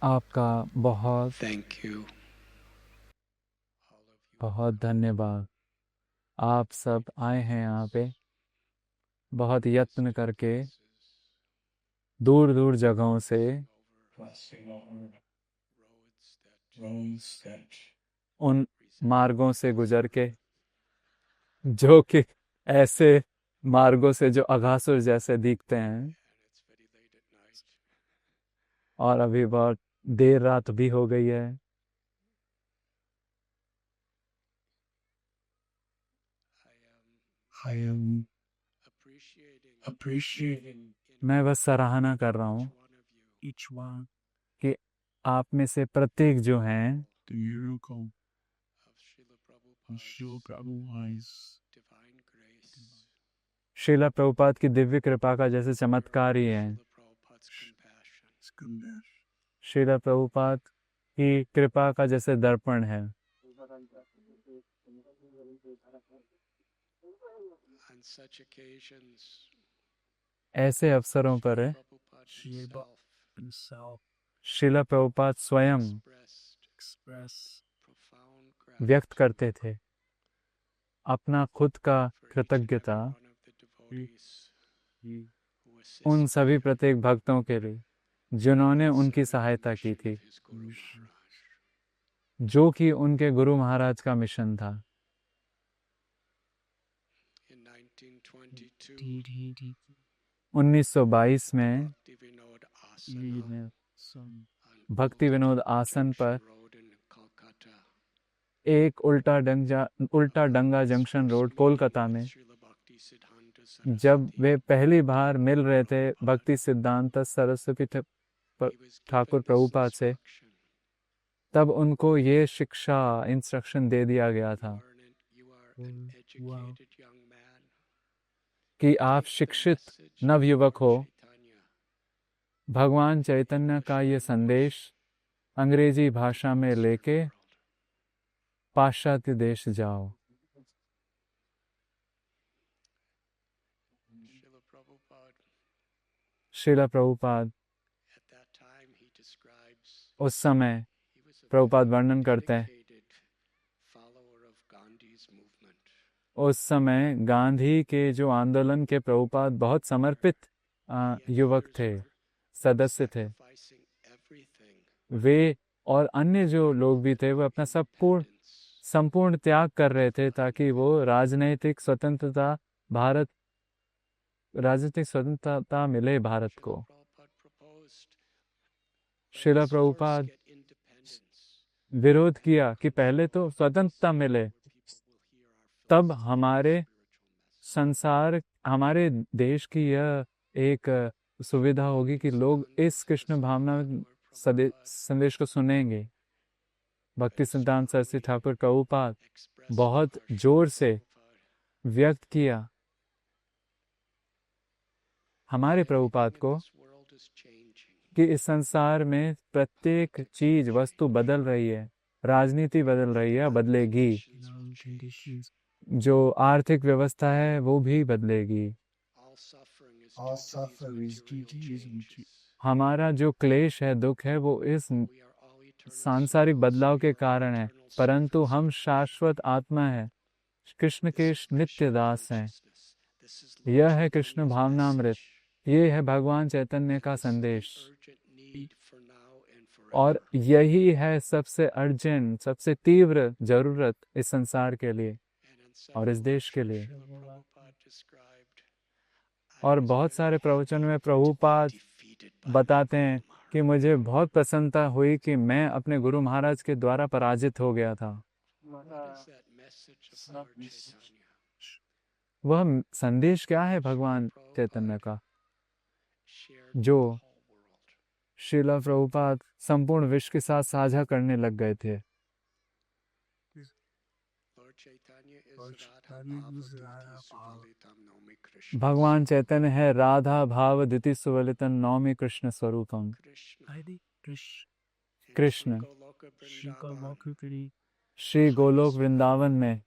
आपका बहुत Thank you. बहुत धन्यवाद। आप सब आए हैं यहाँ पे बहुत यत्न करके, दूर दूर जगहों से, उन मार्गों से गुजर के जो कि ऐसे मार्गों से जो अघासुर जैसे दिखते हैं। और अभी बहुत देर रात भी हो गई है। I am appreciating मैं बस सराहना कर रहा हूँ each one कि आप में से प्रत्येक जो हैं the miracle of Srila Prabhupada's divine grace, Srila Prabhupada की दिव्य कृपा का जैसे चमत्कार ही हैं। Srila Prabhupada's compassion, Srila Prabhupada की कृपा का जैसे दर्पण है। on such occasions, ऐसे अवसरों पर Prabhupada himself श्रीला प्रभुपाद स्वयं expressed profound व्यक्त gratitude करते थे अपना खुद का for each and कृतज्ञता every one of the devotees who उन assisted सभी प्रत्येक भक्तों के लिए जिन्होंने उनकी serving the सहायता की mission थी, of his Guru Maharaj. जो कि उनके गुरु महाराज का मिशन था। In 1922, 1922 में Bhaktivinoda Asana on भक्ति विनोद Old आसन Junction पर Road in Kolkata एक उल्टा डंगा जंक्शन रोड कोलकाता में जब वे पहली बार मिल रहे थे भक्ति सिद्धांत सरस्वती ठाकुर प्रभुपाद से, तब उनको ये शिक्षा इंस्ट्रक्शन दे दिया गया था कि आप शिक्षित नवयुवक हो। भगवान चैतन्य का ये संदेश अंग्रेजी भाषा में लेके पाश्चात्य देश जाओ। श्रीला प्रभुपाद उस समय प्रभुपाद वर्णन करते हैं, उस समय गांधी के जो आंदोलन के प्रभुपाद बहुत समर्पित युवक थे, सदस्य थे। वे और अन्य जो लोग भी थे वो अपना संपूर्ण त्याग कर रहे थे ताकि वो राजनीतिक स्वतंत्रता मिले भारत को। श्रीला प्रभुपाद विरोध किया कि पहले तो स्वतंत्रता मिले, तब हमारे देश की यह एक सुविधा होगी कि लोग इस कृष्ण भावना संदेश को सुनेंगे। भक्ति सिद्धांत सरस्वती ठाकुर प्रभुपाद बहुत जोर से व्यक्त किया हमारे प्रभुपाद को कि इस संसार में प्रत्येक चीज वस्तु बदल रही है, राजनीति बदल रही है, बदलेगी, जो आर्थिक व्यवस्था है वो भी बदलेगी। हमारा जो क्लेश है, दुख है, वो इस सांसारिक बदलाव के कारण है, परंतु हम शाश्वत आत्मा है, कृष्ण के नित्य दास हैं। यह है कृष्ण भावनामृत, ये है भगवान चैतन्य का संदेश, और यही है सबसे अर्जेंट, सबसे तीव्र जरूरत इस संसार के लिए और इस देश के लिए। और बहुत सारे प्रवचन में प्रभुपाद बताते हैं कि मुझे बहुत प्रसन्नता हुई कि मैं अपने गुरु महाराज के द्वारा पराजित हो गया था। वह संदेश क्या है भगवान चैतन्य का, जो श्रीला प्रभुपाद संपूर्ण विश्व के साथ साझा करने लग गए थे। भगवान चैतन्य है राधा भाव द्वितीय सुवलितन नौमी कृष्ण स्वरूपम। कृष्ण श्री गोलोक वृंदावन में,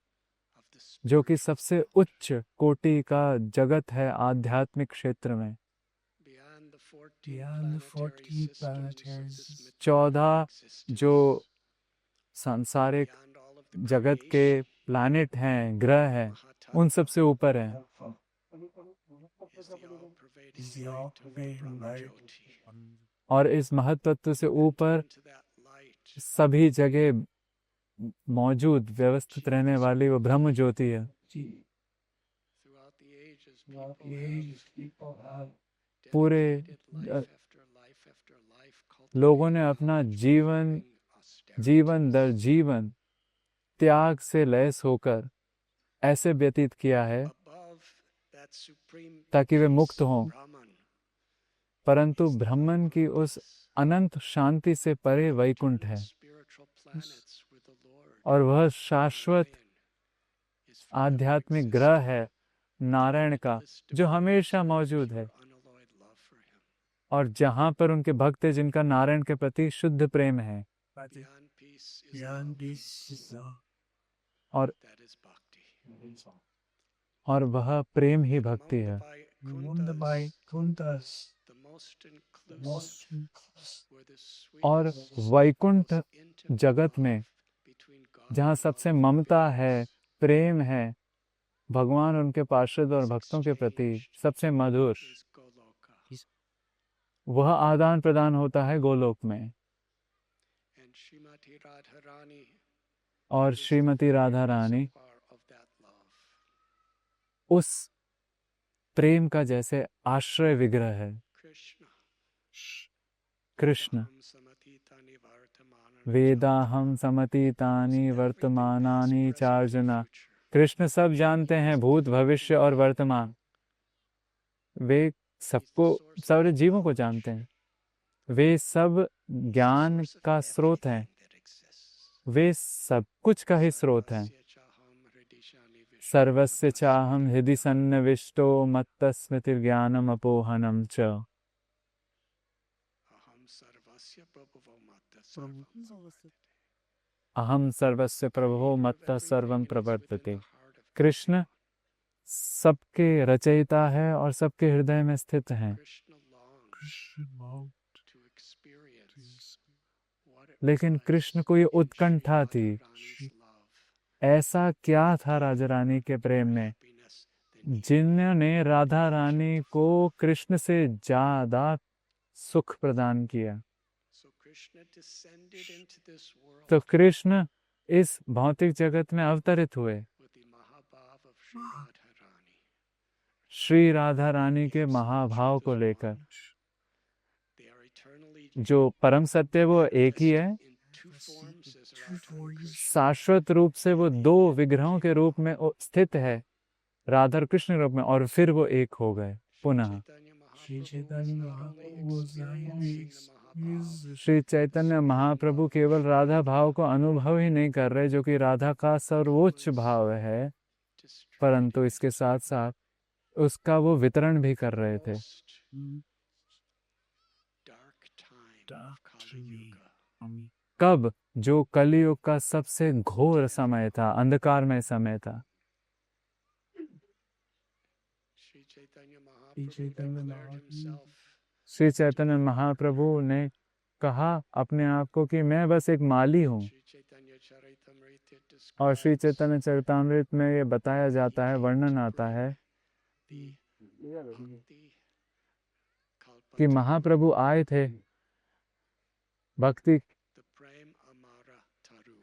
जो कि सबसे उच्च कोटि का जगत है आध्यात्मिक क्षेत्र में, beyond the 14 planetaries, 14 जो सांसारिक जगत के प्लैनेट हैं, ग्रह हैं, उन सब से ऊपर हैं, is the all-pervading light. और इस महत्त्व से ऊपर सभी जगह मौजूद व्यवस्थित रहने वाली वो ब्रह्म ज्योति है। Throughout the ages, people have पूरे लोगों ने अपना जीवन दर जीवन त्याग से लैस होकर ऐसे व्यतीत किया है ताकि वे मुक्त हों, परंतु ब्रह्मन की उस अनंत शांति से परे वैकुंठ है, और वह शाश्वत आध्यात्मिक ग्रह है नारायण का, जो हमेशा मौजूद है, और जहाँ पर उनके भक्त हैं जिनका नारायण के प्रति शुद्ध प्रेम है, beyond peace is love. और वह प्रेम ही भक्ति है। Remember by Kuntas, the most inclusive, और वैकुंठ जगत में जहाँ सबसे ममता है, प्रेम है, भगवान उनके पार्षद और भक्तों के प्रति सबसे मधुर, वह आदान प्रदान होता है गोलोक में। और श्रीमती राधा रानी उस प्रेम का जैसे आश्रय विग्रह है। कृष्ण वेदाहम समतीतानि वर्तमानानि चार्जुना, कृष्ण सब जानते हैं, भूत भविष्य और वर्तमान, वे सबको, सारे जीवों को जानते हैं, वे सब ज्ञान का स्रोत हैं, वे सब कुछ का ही स्रोत हैं। सर्वस्य चाहम हृदि सन्निविष्टो मत्तस्मृतिर्ज्ञानम अपोहनम च। अहम सर्वस्य प्रभो मत्तः सर्वं प्रवर्तते। कृष्ण सबके रचयिता है और सबके हृदय में स्थित हैं, लेकिन कृष्ण को ये उत्कंठा थी, ऐसा क्या था राजा रानी के प्रेम में जिन्होंने राधा रानी को कृष्ण से ज्यादा सुख प्रदान किया। तो कृष्ण इस भौतिक जगत में अवतरित हुए श्री राधा रानी के महाभाव को लेकर। जो परम सत्य वो एक ही है, शाश्वत रूप से वो दो विग्रहों के रूप में स्थित है, राधा और कृष्ण रूप में, और फिर वो एक हो गए पुनः। श्री चैतन्य महाप्रभु केवल राधा भाव को अनुभव ही नहीं कर रहे, जो कि राधा का सर्वोच्च भाव है, परंतु इसके साथ साथ उसका वो वितरण भी कर रहे थे। कब? जो कलियुग का सबसे घोर समय था, अंधकारमय समय था। श्री चैतन्य महाप्रभु ने कहा अपने आप को कि मैं बस एक माली हूँ, और श्री चैतन्य चरितामृत में ये बताया जाता है, वर्णन आता है कि महाप्रभु आए थे भक्ति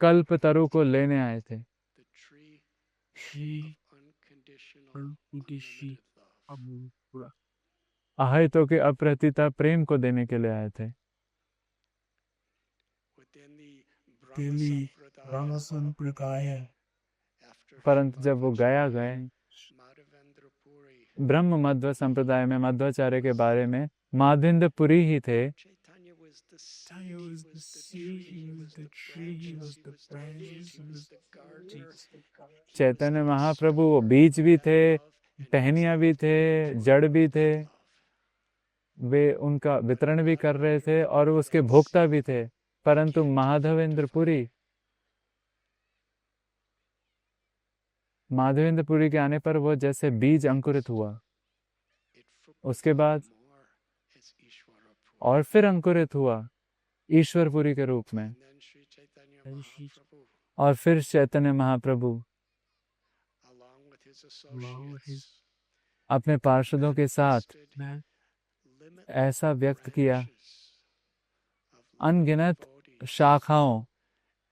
कल्प तरु को लेने आए थे, अहितों के अप्रतिता प्रेम को देने के लिए आए थे। परंतु जब वो गए ब्रह्म मध्व संप्रदाय में मध्वाचार्य के बारे में माधवेंद्रपुरी ही थे। चैतन्य महाप्रभु वो बीज भी थे, टहनियाँ भी थे, जड़ भी थे, वे उनका वितरण भी कर रहे थे और उसके भोक्ता भी थे। परंतु माधवेंद्रपुरी के आने पर वो जैसे बीज अंकुरित हुआ, उसके बाद और फिर अंकुरित हुआ ईश्वरपुरी के रूप में। And then Sri Chaitanya Mahaprabhu, और फिर Chaitanya Mahaprabhu along with his Along with his- associates, अपने पार्षदों के साथ manifested limitless ऐसा व्यक्त किया, branches of living अनगिनत devotees शाखाओं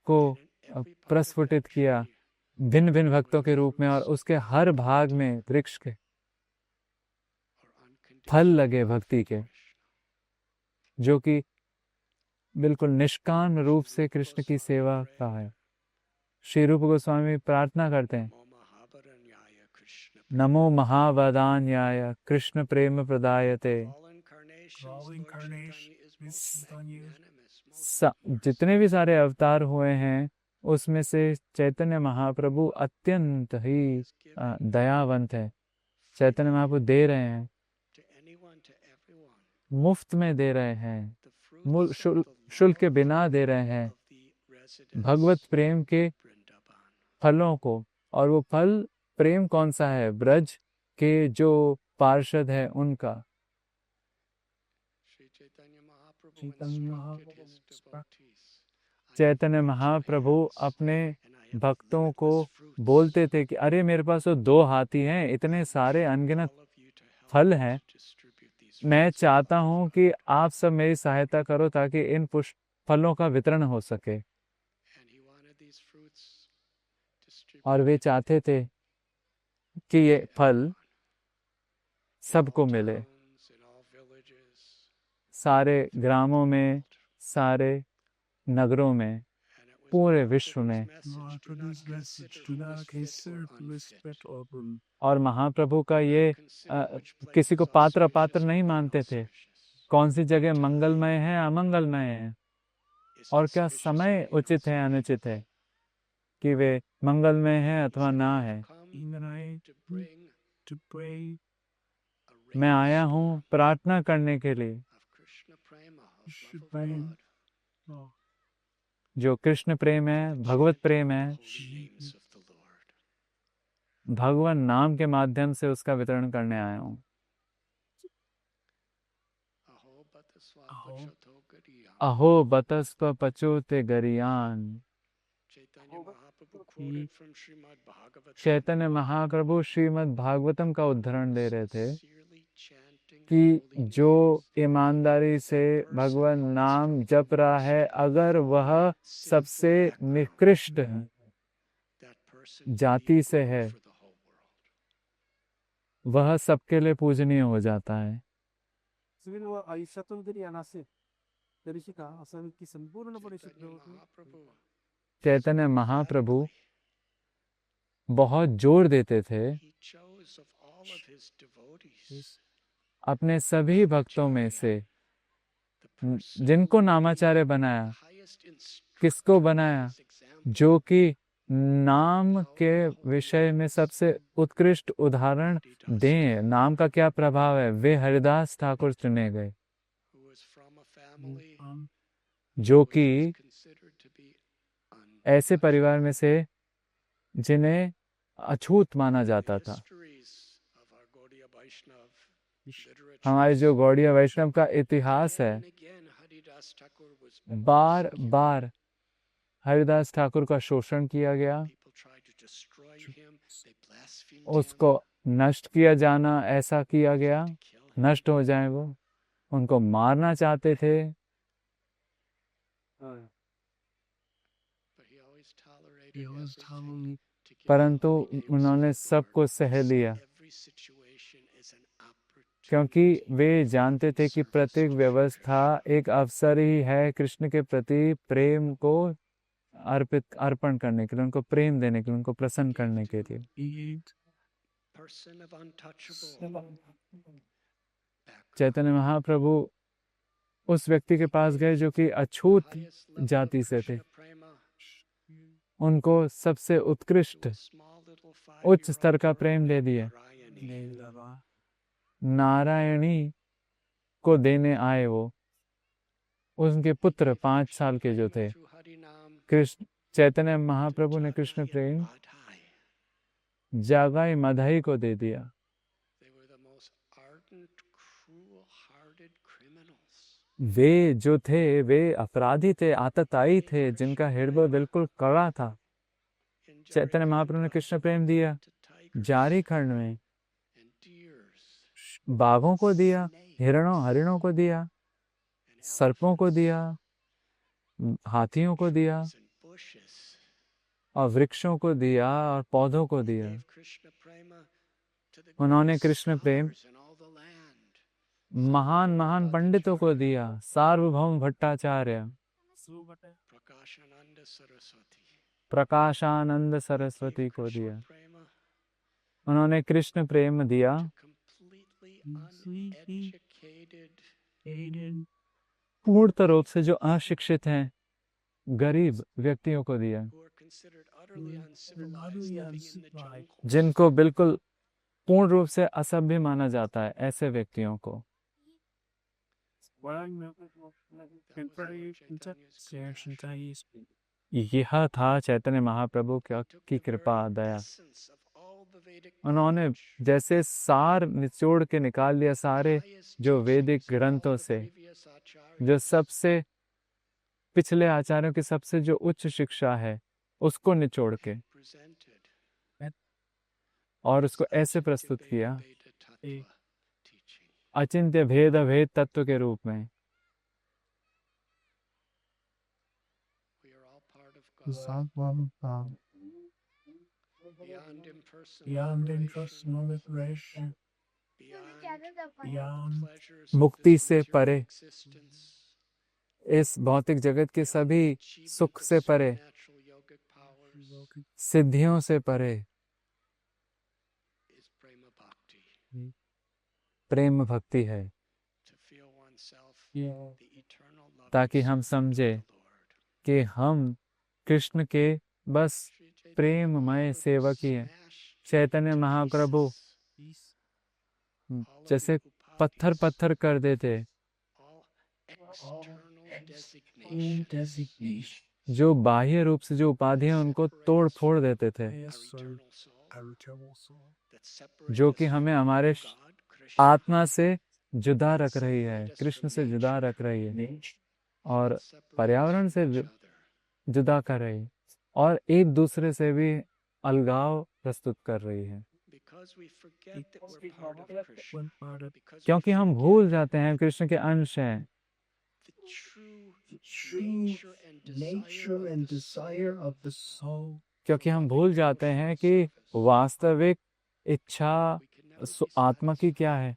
को in every part of that प्रस्फुटित किया tree भिन्न भिन्न भक्तों के रूप में, और उसके हर भाग में वृक्ष के or फल unconditional लगे love भक्ति for के, Krishna. जो कि बिल्कुल निष्काम रूप से कृष्ण की सेवा का है। श्री रूप गोस्वामी प्रार्थना करते हैं, Namo Mahabharanyaya Krishna. NaMo महावदान्याय Krishna Prem प्रदायते। All incarnations, all Lord incarnations, Chaitanya is Miss most Chaitanya is magnanimous, most जितने भी सारे अवतार हुए हैं उसमें से चैतन्य महाप्रभु अत्यंत ही is giving दयावंत है। चैतन्य महाप्रभु दे रहे हैं, to anyone, to everyone, मुफ्त में दे रहे हैं, the fruits of the शुल्क के love बिना दे रहे हैं of the residents भगवत प्रेम के of Vrindavan. फलों को। और वो फल प्रेम कौन सा है? ब्रज के जो पार्षद है उनका। Sri Chaitanya Mahaprabhu Chaitanya instructed his Mahaprabhu devotees, "I Chaitanya have two Mahaprabhu hands, अपने and I have भक्तों को limitless fruits. बोलते थे कि अरे मेरे पास तो 2 हाथी हैं, इतने सारे अनगिनत All of you to help फल me हैं, to distribute these मैं fruits of चाहता love." हूँ कि आप सब मेरी सहायता करो ताकि इन पुष्प फलों का वितरण हो सके। And he wanted these fruits और वे distributed चाहते थे कि ये to फल everyone, in सबको all मिले, towns, in all villages, सारे ग्रामों में, सारे नगरों में, and it was पूरे Mahaprabhu's विश्व में। message, do not Mahaprabhu's message, consider do who is not fit consider or who is unfit. fit or wrong. और महाप्रभु का ये Consider which place किसी को is पात्र auspicious अपात्र or नहीं मानते थे, inauspicious. कौन सी जगह मंगलमय है अमंगलमय है, Is और क्या auspicious समय or उचित है inauspicious. अनुचित है, कि वे मंगलमय है He अथवा said, ना "I है। have come Even I to bring to pray a मैं आया हूँ rainstorm प्रार्थना करने के लिए, of Krishna prema, of should love of pray. God, Oh, जो कृष्ण प्रेम है, the Bhagavad chanting Prem of है, the holy names of the Lord. भगवान नाम के माध्यम से उसका वितरण करने आया हूँ। Aho bata Aho. swapachato gariyam. अहो बतस्व पचोते गरियान। Chaitanya Mahaprabhu quoted from Srimad Bhagavatam, Chaitanya Mahaprabhu Shrimad Bhagavatam का उदाहरण दे रहे थे sincerely chanting the कि holy जो names, ईमानदारी से भगवान नाम जप रहा है, अगर वह सबसे निकृष्ट that person can be जाति a से guru है, for the whole world. वह सबके लिए पूजनीय हो जाता है। सुविल आयुष्यातून जरी येणार असेल तरी शिका असं की संपूर्णपणे शुद्ध Chaitanya होतो. Mahaprabhu चैतन्य महाप्रभु emphatically, बहुत जोर देते थे he chose of all of his devotees, अपने सभी भक्तों में से the person जिनको who would be नामाचार्य the बनाया, highest किसको instructor बनाया? as example, जो कि नाम के विषय में सबसे उत्कृष्ट उदाहरण दें, नाम का क्या प्रभाव है, वे हरिदास ठाकुर चुने गए, who was from a family जो which कि was considered to be ऐसे untouchable. परिवार में से जिन्हें अछूत माना जाता The था। histories of our Gaudiya Vaishnav literature हमारे जो गौड़िया वैष्णव का इतिहास है, again and again Haridas Thakur was bar persecuted. बार हरिदास ठाकुर का शोषण किया गया, People tried to destroy him. They blasphemed उसको him. नष्ट किया जाना ऐसा किया गया, To kill him. नष्ट हो जाए वो, उनको मारना चाहते थे, But he always tolerated he was everything telling to give the परंतु holy names of उन्होंने the सबको Lord. सह लिया, Every situation is an क्योंकि opportunity वे जानते थे कि service प्रत्येक to व्यवस्था Krishna. एक अवसर ही है कृष्ण के प्रति प्रेम को अर्पण करने के लिए, उनको प्रेम देने के लिए, उनको प्रसन्न करने के लिए। he Person of untouchable background. Chaitanya Mahaprabhu उस व्यक्ति के पास गए जो कि अछूत Highest level of जाति से थे, Krishna prema उनको सबसे उत्कृष्ट to a small little उच्च 5-year-old स्तर का girl प्रेम दे named दिए, Narayani. नारायणी को देने आए वो, उनके पुत्र 5 साल के जो थे। Through Harinam Krishna Chaitanya to महाप्रभु ने Krishna Jagai Prem and Madhai. जागाई मधाई को दे दिया। They were the most ardent, cruel-hearted criminals. वे जो थे वे अपराधी थे, आतताई थे, जिनका हृदय बिल्कुल कड़ा था। चैतन्य महाप्रभु ने कृष्ण प्रेम दिया जारी खंड में, बाघों को दिया, हरिणों को दिया, सर्पों को दिया, हाथियों को दिया, और वृक्षों को दिया, और पौधों को दिया। उन्होंने कृष्ण प्रेम महान महान पंडितों को दिया, सार्वभौम भट्टाचार्य, प्रकाशानंद सरस्वती को दिया। उन्होंने कृष्ण प्रेम दिया पूर्ण रूप से जो अशिक्षित हैं, गरीब व्यक्तियों को दिया, जिनको बिल्कुल पूर्ण रूप से असभ्य माना जाता है, ऐसे व्यक्तियों को। यह था चैतन्य महाप्रभु की कृपा दया। उन्होंने जैसे सार निचोड़ के निकाल लिया सारे जो वैदिक ग्रंथों से, जो सबसे पिछले आचार्यों की सबसे जो उच्च शिक्षा है उसको निचोड़ के, और उसको ऐसे प्रस्तुत किया अचिंत्य भेद भेद तत्व के रूप में। मुक्ति से परे, इस भौतिक जगत के सभी सुख से परे, सिद्धियों से परे, प्रेम भक्ति है, ताकि हम समझे कि हम कृष्ण के बस प्रेममय सेवक ही हैं। चैतन्य महाप्रभु जैसे पत्थर पत्थर कर देते, जो बाह्य रूप से जो उपाधियां उनको तोड़ फोड़ देते थे, जो कि हमें हमारे आत्मा से जुदा रख रही है, कृष्ण से जुदा रख रही है, और पर्यावरण से जुदा कर रही है, और एक दूसरे से भी अलगाव प्रस्तुत कर रही है। क्योंकि हम भूल जाते हैं कृष्ण के अंश हैं, क्योंकि हम भूल जाते हैं कि वास्तविक इच्छा आत्मा की क्या है।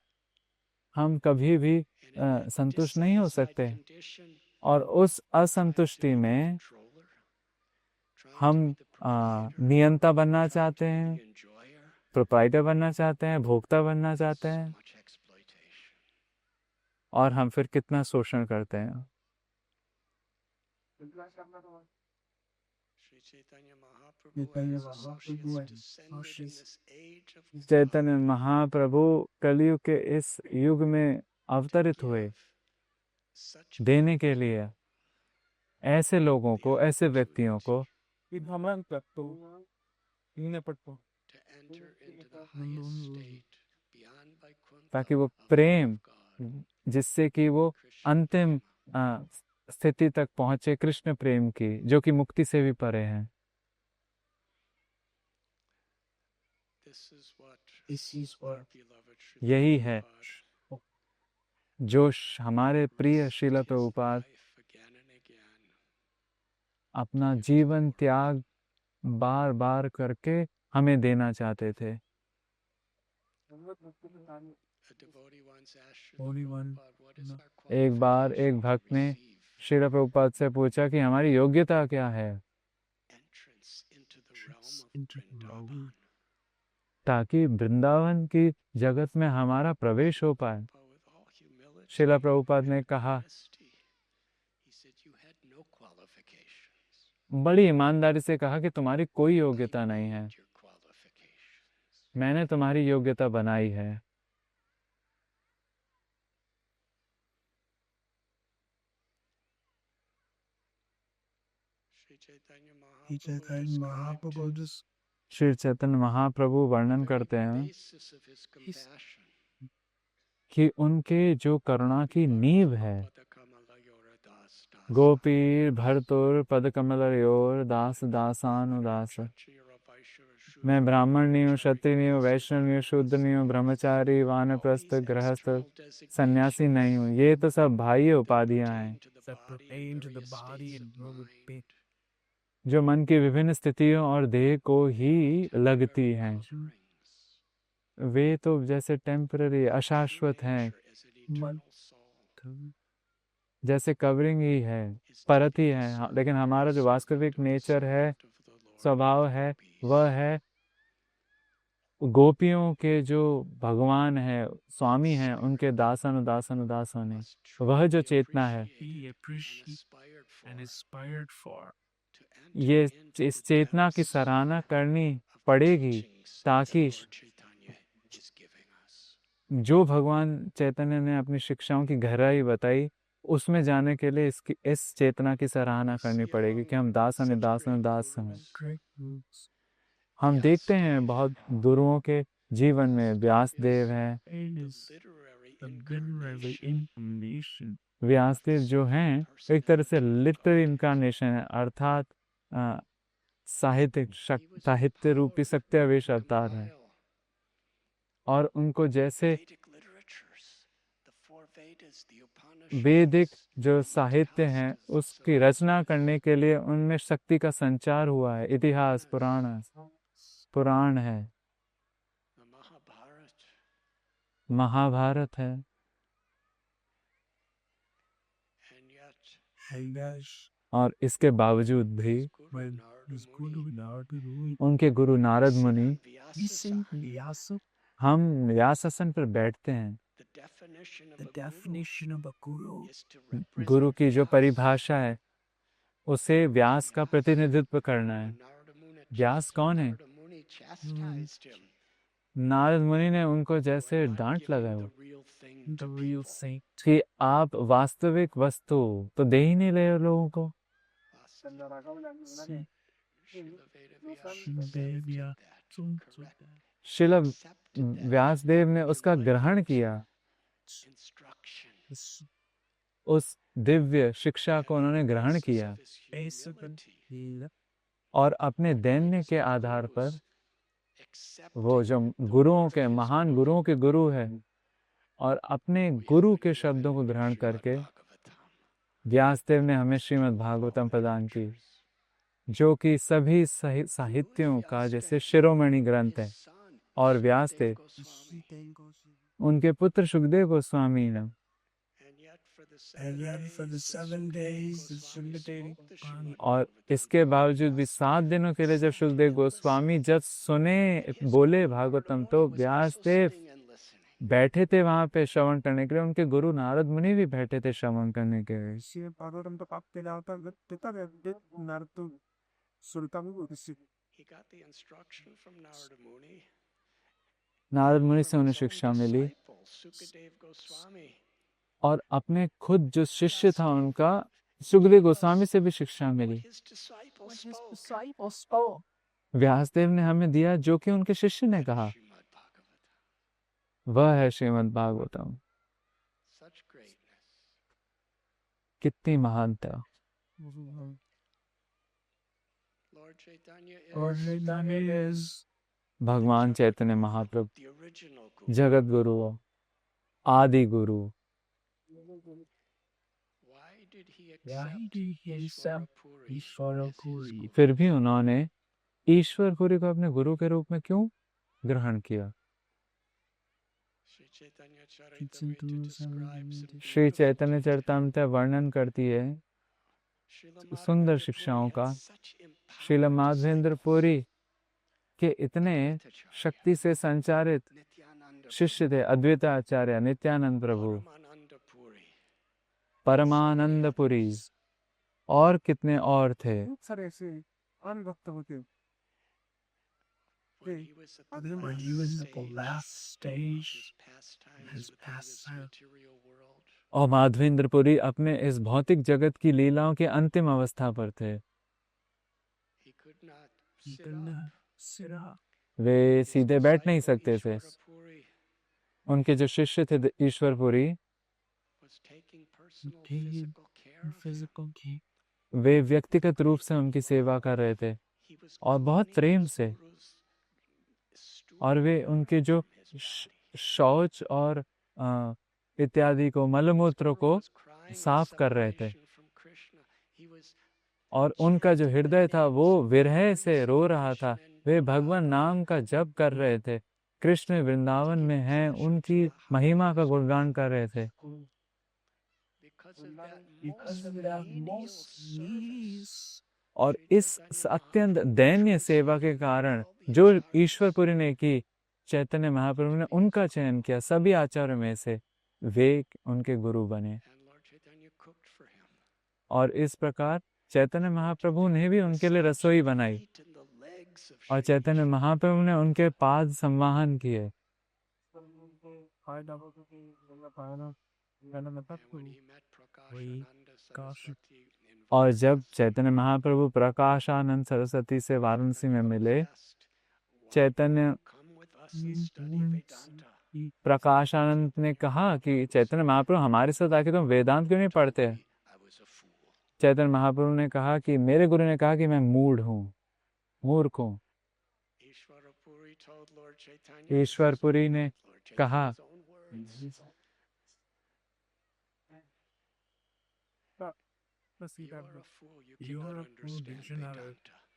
हम कभी भी संतुष्ट नहीं हो सकते, और उस असंतुष्टि में हम नियंता बनना चाहते हैं, प्रोप्राइटर बनना चाहते हैं, भोक्ता बनना चाहते हैं, और हम फिर कितना शोषण करते हैं। चैतन्य महाप्रभु कलयुग के इस युग में अवतरित हुए देने के लिए ऐसे लोगों को, ऐसे व्यक्तियों को, ताकि वो प्रेम जिससे कि वो अंतिम स्थिति तक पहुंचे, कृष्ण प्रेम की, जो कि मुक्ति से भी परे है। यही है जो हमारे प्रिय श्रील प्रभुपाद अपना जीवन त्याग बार बार करके हमें देना चाहते थे। एक बार एक भक्त ने श्रील प्रभुपाद से पूछा कि हमारी योग्यता क्या है, ताकि वृंदावन की जगत में हमारा प्रवेश हो पाए। श्रील प्रभुपाद ने कहा, बड़ी ईमानदारी से कहा कि तुम्हारी कोई योग्यता नहीं है, मैंने तुम्हारी योग्यता बनाई है। श्री चैतन्य महाप्रभु वर्णन करते हैं कि उनके जो करुणा की नींव है गोपीर भरतुर पदकमलयोर दास दासानुदास। मैं ब्राह्मण नहीं हूँ, क्षत्रिय नहीं हूँ, वैष्णव नहीं हूँ, शूद्र नहीं हूँ, ब्रह्मचारी, वानप्रस्थ, गृहस्थ, सन्यासी नहीं हूँ। ये तो सब बाह्य उपाधियां हैं that pertain to the body and will be जो मन की विभिन्न स्थितियों और देह को ही लगती हैं। वे तो जैसे टेम्पररी अशाश्वत हैं, जैसे कवरिंग ही है, परत ही है। लेकिन हमारा जो वास्तविक नेचर है, स्वभाव है, वह है गोपियों के जो भगवान है, स्वामी हैं, उनके दास होने। वह जो चेतना है, be appreciated and aspired for. ये इस चेतना की सराहना करनी पड़ेगी ताकि जो भगवान चैतन्य ने अपनी शिक्षाओं की गहराई बताई, उसमें जाने के लिए इस चेतना की सराहना करनी पड़ेगी कि हम दास हैं। Great roots. हम देखते हैं बहुत गुरुओं के जीवन में व्यासदेव हैं। It is the literary incarnation. Vyasdev जो हैं एक तरह से लिटरेरी इनकारनेशन है, अर्थात साहित्य रूपी सत्यावेश अवतार है। और उनको जैसे वैदिक जो साहित्य हैं उसकी रचना करने के लिए उनमें शक्ति का संचार हुआ है। इतिहास पुराण है, महाभारत है। And that's और इसके बावजूद भी when his Guru Narada उनके गुरु नारद मुनि, listened to Vyasa. हम व्यासासन पर बैठते हैं। The definition of a guru गुरु की जो परिभाषा है उसे व्यास का प्रतिनिधित्व करना है। व्यास कौन है? नारद मुनि ने उनको जैसे डांट लगाया the real saint. कि आप वास्तविक वस्तु तो दे ही नहीं रहे हो लोगों को। Shivaya. शिल व्यासदेव ने उसका ग्रहण किया, उस दिव्य शिक्षा को उन्होंने ग्रहण किया Basically, और अपने दैन्य के आधार पर वो जो गुरुओं के महान गुरुओं के गुरु है और अपने गुरु के शब्दों को ग्रहण करके व्यासदेव ने हमें श्रीमद् भागवतम प्रदान की, जो कि सभी साहित्यों का जैसे शिरोमणि ग्रंथ है। और व्यासदेव उनके पुत्र सुखदेव गोस्वामी ने and then for the 7 days, the Srimati Bhagavatam, और इसके बावजूद भी 7 दिनों के लिए जब सुखदेव गोस्वामी जब बोले भागवतम, तो व्यासदेव बैठे थे वहां पे श्रवण करने के लिए। उनके गुरु नारद मुनि भी बैठे थे श्रवण करने के लिए। इसी भागवतम तो पाप पे जाता देता है नारद तो सुनता भी इसी नारद मुनि से उन्हें शिक्षा मिली और अपने खुद जो शिष्य था उनका सुखदेव गोस्वामी से भी शिक्षा मिली। व्यासदेव ने हमें दिया जो कि उनके शिष्य ने कहा, वह है श्रीमद् भागवतम। कितनी महानता! Lord Chaitanya is भगवान चैतन्य महाप्रभु जगत गुरु, आदि गुरु। why did he accept Ishvara Puri? फिर भी उन्होंने ईश्वरपुरी को अपने गुरु के रूप में क्यों ग्रहण किया? श्री चैतन्य चरितामृत वर्णन करती है सुंदर शिक्षाओं का। श्रील माधवेंद्र पुरी के इतने शक्ति से संचारित शिष्य थे, अद्वैत आचार्य, नित्यानंद प्रभु, परमानंद पुरी और कितने और थे। बहुत सारे ऐसे अनभक्त होते हैं। When he was at the last stage in his pastime, और माधवेंद्र पुरी अपने इस भौतिक जगत की लीलाओं के अंतिम अवस्था पर थे। he could not sit up. वे सीधे बैठ नहीं सकते थे। उनके जो शिष्य थे ईश्वरपुरी, physical. वे व्यक्तिगत रूप से उनकी सेवा कर रहे थे और बहुत प्रेम से, और वे उनके जो शौच और इत्यादि को, मलमूत्र को साफ कर रहे थे, और उनका जो हृदय था वो विरह से रो रहा था। वे भगवान नाम का जप कर रहे थे, कृष्ण वृंदावन में हैं, उनकी महिमा का गुणगान कर रहे थे। Because of that most needs. और इस अत्यंत दयनीय सेवा के कारण जो ईश्वरपुरी ने की, चैतन्य महाप्रभु ने उनका चयन किया सभी आचार्यों में से, वे उनके गुरु बने। और इस प्रकार चैतन्य महाप्रभु ने भी उनके लिए रसोई बनाई, और चैतन्य महाप्रभु ने उनके पाद संवाहन किए। और जब चैतन्य महाप्रभु प्रकाशानंद सरस्वती से वाराणसी में मिले, चैतन्य प्रकाशानंद ने कहा कि चैतन्य महाप्रभु हमारे साथ आके तुम वेदांत क्यों नहीं पढ़ते? चैतन्य महाप्रभु ने कहा कि मेरे गुरु ने कहा कि मैं मूढ़ हूँ, मूर्ख हूँ। ईश्वरपुरी ने कहा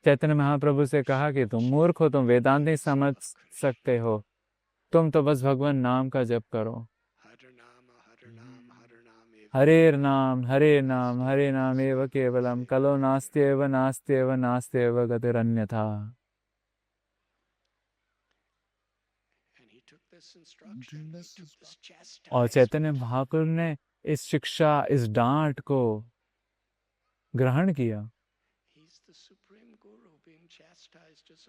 चैतन्य महाप्रभु से कहा कि तुम मूर्ख हो, तुम वेदांत नहीं समझ सकते हो, तुम तो बस भगवान नाम का जप करो। हरे नाम हरे नाम एव केवलम, कलो नास्त्येव नास्त्येव नास्त्येव गतिरन्यथा। और चैतन्य महाप्रभु ने इस शिक्षा, इस डांट को ग्रहण किया।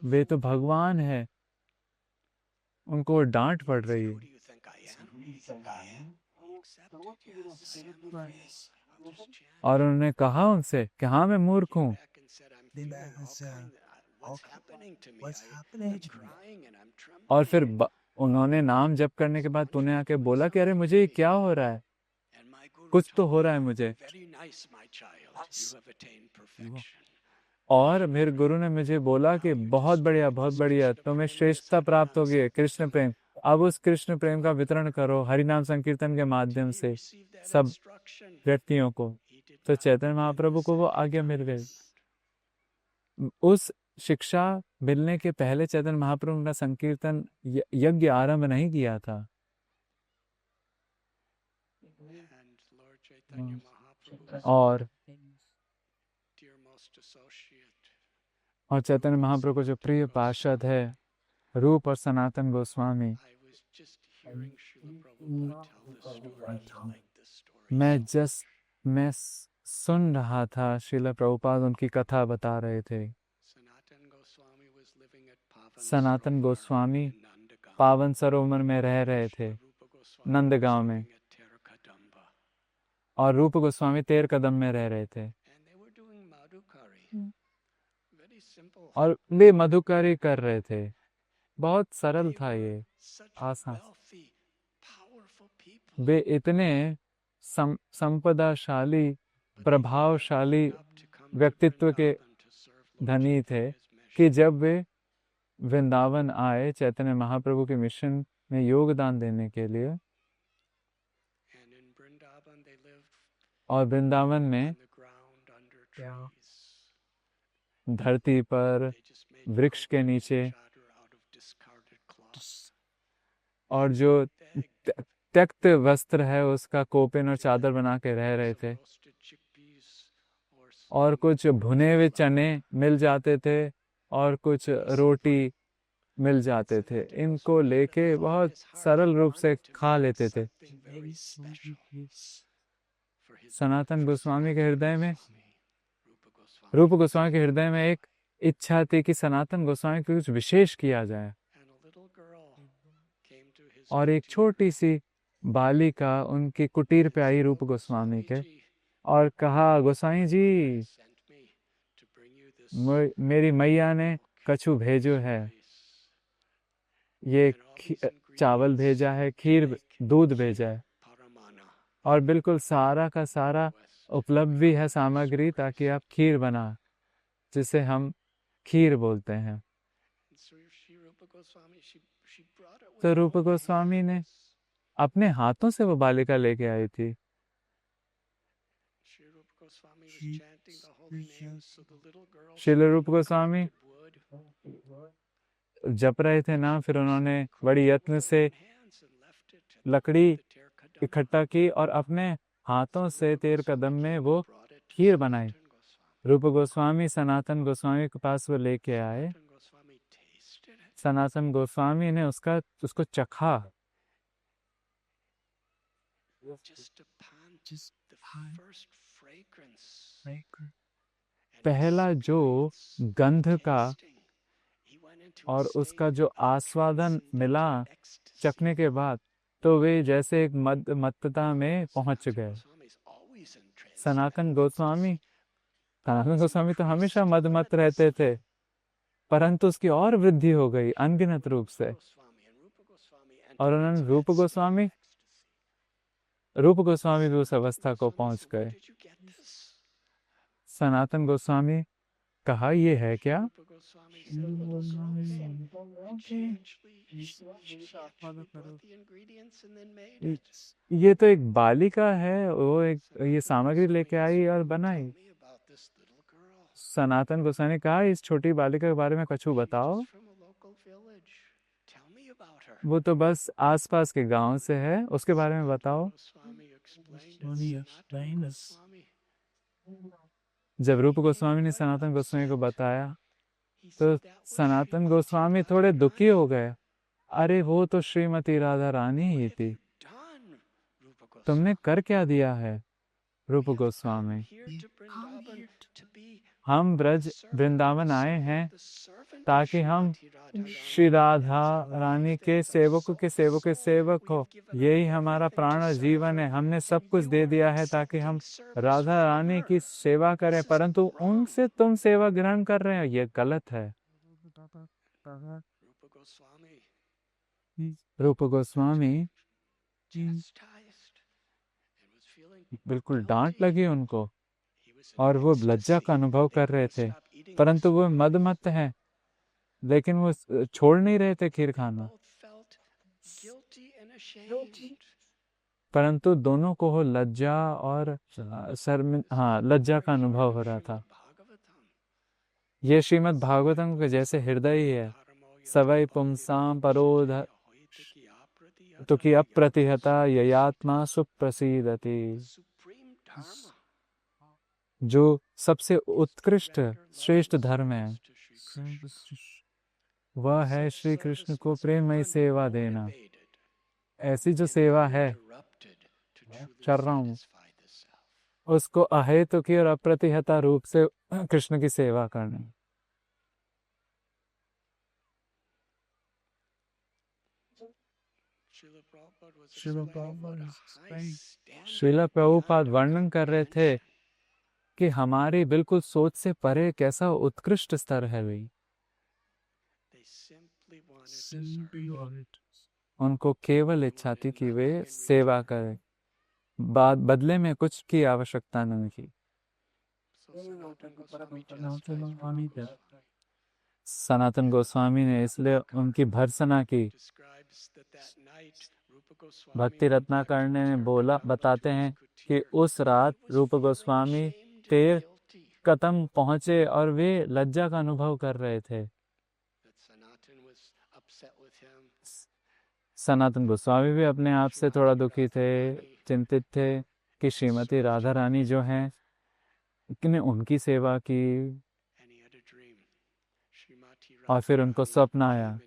वे तो भगवान है, उनको डांट पड़ रही है। और उन्होंने कहा उनसे कि हाँ मैं मूर्ख हूँ। और फिर उन्होंने नाम जप करने के बाद पुण्य आके बोला कि अरे मुझे ये क्या हो रहा है, कुछ तो हो रहा है मुझे। और मेरे गुरु ने मुझे बोला कि बहुत बढ़िया, तुम्हें श्रेष्ठता प्राप्त होगी है, कृष्ण प्रेम। अब उस कृष्ण प्रेम का वितरण करो हरिनाम संकीर्तन के माध्यम से सब व्यक्तियों को। तो चैतन्य महाप्रभु को वो आज्ञा मिल गई। उस शिक्षा मिलने के पहले चैतन्य महाप्रभु ने संकीर्तन यज्ञ आरंभ नहीं किया था। और चैतन्य महाप्रभु को जो प्रिय पार्षद है, रूप और सनातन गोस्वामी, मैं सुन रहा था, श्रील प्रभुपाद उनकी कथा बता रहे थे। सनातन गोस्वामी पावन सरोवर में रह रहे थे, नंदगांव में, और रूप गोस्वामी तेर कदम में रह रहे थे, और वे मधुकारी कर रहे थे। बहुत सरल था ये, आसान। वे इतने संपदाशाली, प्रभावशाली व्यक्तित्व के धनी थे कि जब वे वृंदावन आए चैतन्य महाप्रभु के मिशन में योगदान देने के लिए, और वृंदावन में धरती पर, वृक्ष के नीचे, और जो त्यक्त वस्त्र है उसका कोपेन और चादर बना के रह रहे थे, और कुछ भुने हुए चने मिल जाते थे और कुछ रोटी मिल जाते थे। इनको लेके बहुत सरल रूप से खा लेते थे। सनातन गोस्वामी के हृदय में, रूप गोस्वामी के हृदय में एक इच्छा थी कि सनातन गोस्वामी को कुछ विशेष किया जाए। और एक छोटी सी बालिका उनकी कुटीर पे आई रूप गोस्वामी के, और कहा, गोसाई जी, मेरी मैया ने कछु भेजो है, ये चावल भेजा है, खीर, दूध भेजा है, और बिल्कुल सारा का सारा उपलब्ध भी है सामग्री ताकि आप खीर बना, जिसे हम खीर बोलते हैं। तो रूप गोस्वामी ने अपने हाथों से वो बालिका लेके आई थी। श्रील रूप गोस्वामी जप रहे थे ना, फिर उन्होंने बड़ी यत्न से लकड़ी इकट्ठा की और अपने हाथों से तेर कदम में वो खीर बनाई। रूप गोस्वामी सनातन गोस्वामी के पास वो लेके आए। सनातन गोस्वामी ने उसको चखा। पहला जो गंध का और उसका जो आस्वादन मिला चखने के बाद, तो वे जैसे एक मत्तता में पहुंच गए। सनातन गोस्वामी तो हमेशा मदमत रहते थे, परंतु उसकी और वृद्धि हो गई अनगिनत रूप से। और उन्होंने रूप गोस्वामी भी उस अवस्था को पहुंच गए। सनातन गोस्वामी कहा, ये है क्या? ये तो एक बालिका है, वो एक ये सामग्री लेके आई और बनाई। सनातन गोस्वामी ने कहा, इस छोटी बालिका के बारे में कछु बताओ। वो तो बस आसपास के गांव से है, उसके बारे में बताओ। जब रूप गोस्वामी ने सनातन गोस्वामी को बताया, तो सनातन गोस्वामी थोड़े दुखी हो गए। अरे वो तो श्रीमती राधा रानी ही थी, तुमने कर क्या दिया है? रूप गोस्वामी, हम ब्रज वृंदावन आए हैं ताकि हम श्री राधा रानी के सेवक के सेवक हो। यही हमारा प्राण और जीवन है। हमने सब कुछ दे दिया है ताकि हम राधा रानी की सेवा करें, परंतु उनसे तुम सेवा ग्रहण कर रहे हो, ये गलत है। रूप गोस्वामी बिल्कुल डांट लगी उनको, और वो लज्जा का अनुभव कर रहे थे, परंतु वो मदमत्त हैं, लेकिन वो छोड़ नहीं रहे थे खीर खाना। परंतु दोनों को हो लज्जा और लज्जा का अनुभव हो रहा था। ये श्रीमद् भागवतम के जैसे हृदय ही है। सवै पुंसां परोध तो की अप्रतिहता ययात्मा सुप्रसीदति। जो सबसे उत्कृष्ट श्रेष्ठ धर्म है, वह है श्री कृष्ण को प्रेममय सेवा देना। ऐसी जो सेवा है, कर रहा हूँ, उसको अहेतुकी और अप्रतिहता रूप से कृष्ण की सेवा करना। श्रीला प्रभुपाद वर्णन कर रहे थे कि हमारी बिल्कुल सोच से परे कैसा उत्कृष्ट स्तर है भाई। उनको केवल इच्छा थी कि वे सेवा करें, बदले में कुछ की आवश्यकता नहीं थी। सनातन गोस्वामी ने इसलिए उनकी भर्त्सना की। भक्ति रत्नाकर ने बताते हैं कि उस रात रूप गोस्वामी तेर कदम पहुंचे और वे लज्जा का अनुभव कर रहे थे। सनातन गोस्वामी भी अपने आप से थोड़ा दुखी थे, चिंतित थे कि श्रीमती राधा रानी जो हैं, कि उनकी सेवा की। और फिर उनको स्वप्न आया,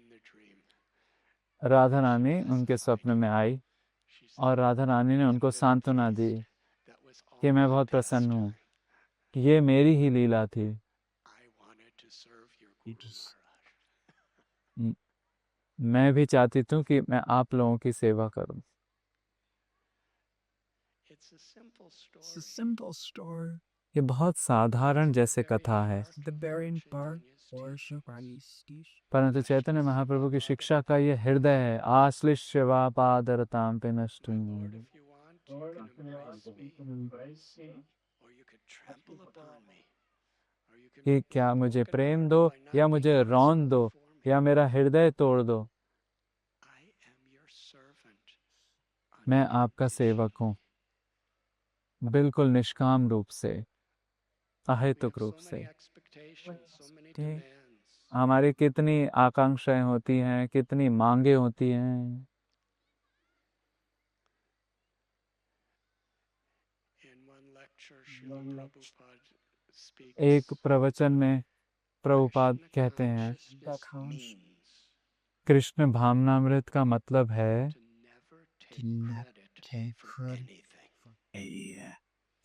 राधा रानी उनके स्वप्न में आई और राधा रानी ने उनको सांत्वना दी कि मैं बहुत प्रसन्न हूँ, ये मेरी ही लीला थी। मैं भी चाहती थी कि मैं आप लोगों की सेवा करूं। ये बहुत साधारण जैसे कथा है, परंतु चैतन्य महाप्रभु की शिक्षा का ये हृदय है। आश्लिष्य वा पादरतां पे नष्टुं। trample upon me, or you can कि make me क्या a मुझे broken प्रेम heart दो by not या being मुझे handsome रौंद दो enough for me. या मेरा हृदय तोड़ दो, I am your servant मैं आपका सेवक unconditionally. हूँ, बिल्कुल निष्काम रूप से, We have अहेतुक so रूप से। many expectations, so many ठीक, demands. हमारी कितनी आकांक्षाएं होती हैं, कितनी मांगे होती हैं। In one lecture, Srila Prabhupada speaks, एक प्रवचन में प्रभुपाद Krishna कहते हैं, consciousness means कृष्ण भावनामृत का मतलब है to never take credit for anything.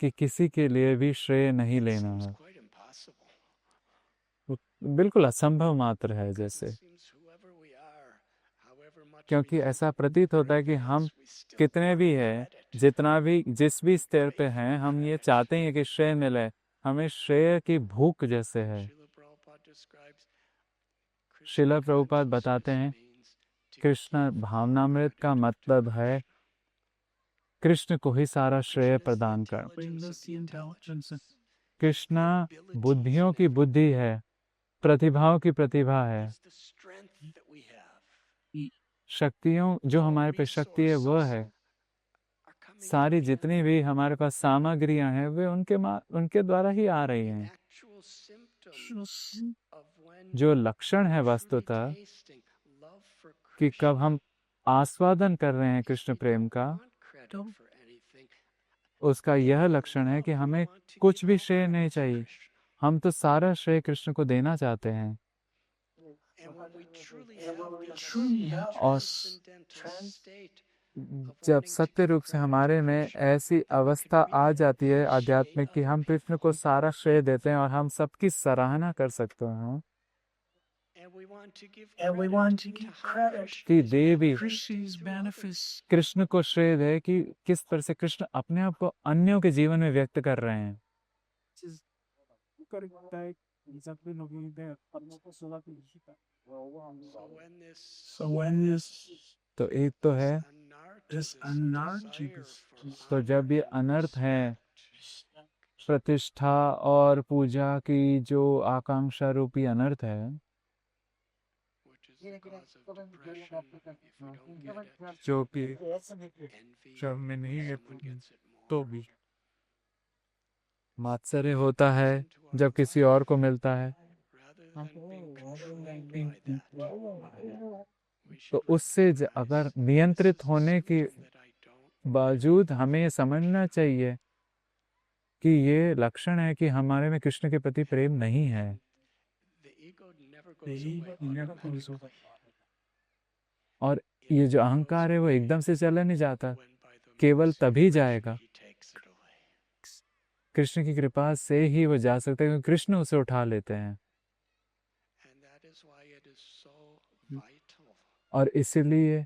कि किसी के लिए भी श्रेय नहीं It लेना seems है। quite impossible. वो बिल्कुल असंभव मात्र है Because जैसे, it seems whoever we are, however much we क्योंकि think ऐसा we've प्रतीत होता है कि हम advanced, we still कितने want भी हैं, credit. जितना भी जिस भी स्तर पे हैं, हम ये चाहते हैं कि श्रेय मिले, हमें श्रेय की भूख जैसे है। Srila Prabhupada describes Krishna शिला प्रभुपाद बताते हैं, consciousness means to Krishna give भावनामृत का credit to मतलब है Krishna. कृष्ण को ही सारा श्रेय Krishna is the प्रदान कर। intelligence of the intelligence. Krishna The abilities बुद्धियों in की everyone. बुद्धि है, प्रतिभाओं की प्रतिभा है, He's the strength that we have. शक्तियों जो All हमारे पे शक्ति है वह है। are coming सारी from जितनी him. भी हमारे पास सामग्रियां हैं वे उनके द्वारा ही आ रही The हैं। actual symptom of when जो लक्षण है we're truly वस्तुतः tasting love for कि कब Krishna, हम आस्वादन कर रहे हैं कृष्ण we प्रेम don't का, want credit for anything. उसका यह In लक्षण है love, कि we हमें want to कुछ give भी all श्रेय नहीं credit to चाहिए, Krishna. हम तो सारा श्रेय कृष्ण को देना चाहते हैं। And when we truly have this और transcendental state जब सत्य रूप से हमारे में ऐसी अवस्था आ जाती है आध्यात्मिक कि हम कृष्ण को सारा श्रेय देते हैं और हम सबकी सराहना कर सकते हैं and we want to give And we credit want to to give how credit Krishna कि is Devi manifesting Krishna's through others. benefits. Krishna को श्रेय दे कि किस तरह से कृष्ण अपने आप को अन्यों के जीवन में व्यक्त कर रहे हैं। So when this तो एक तो है, this anarchic तो जब ये अनर्थ है, प्रतिष्ठा और पूजा की जो आकांक्षा रूपी अनर्थ है, which is the cause of depression, if we don't get it, जो कि envy, जब में नहीं है someone gets it more. तो भी मात्सर्य होता है Listen to our जब किसी body. और को मिलता है, Rather than being controlled by that, we तो should उससे recognize अगर this is नियंत्रित a होने के symptom that I don't बावजूद हमें ये समझना चाहिए कि ये लक्षण है कि हमारे में कृष्ण के प्रति प्रेम नहीं है। the ego never the goes ego away never goes away. automatically. और It ये जो only अहंकार है goes वो away एकदम से चला नहीं जाता, when by the केवल mercy of तभी Krishna जाएगा, he takes it away. Krishna की कृपा से ही वो जा सकता है क्योंकि कृष्ण उसे उठा लेते हैं। And that is why it is so vital और इसीलिए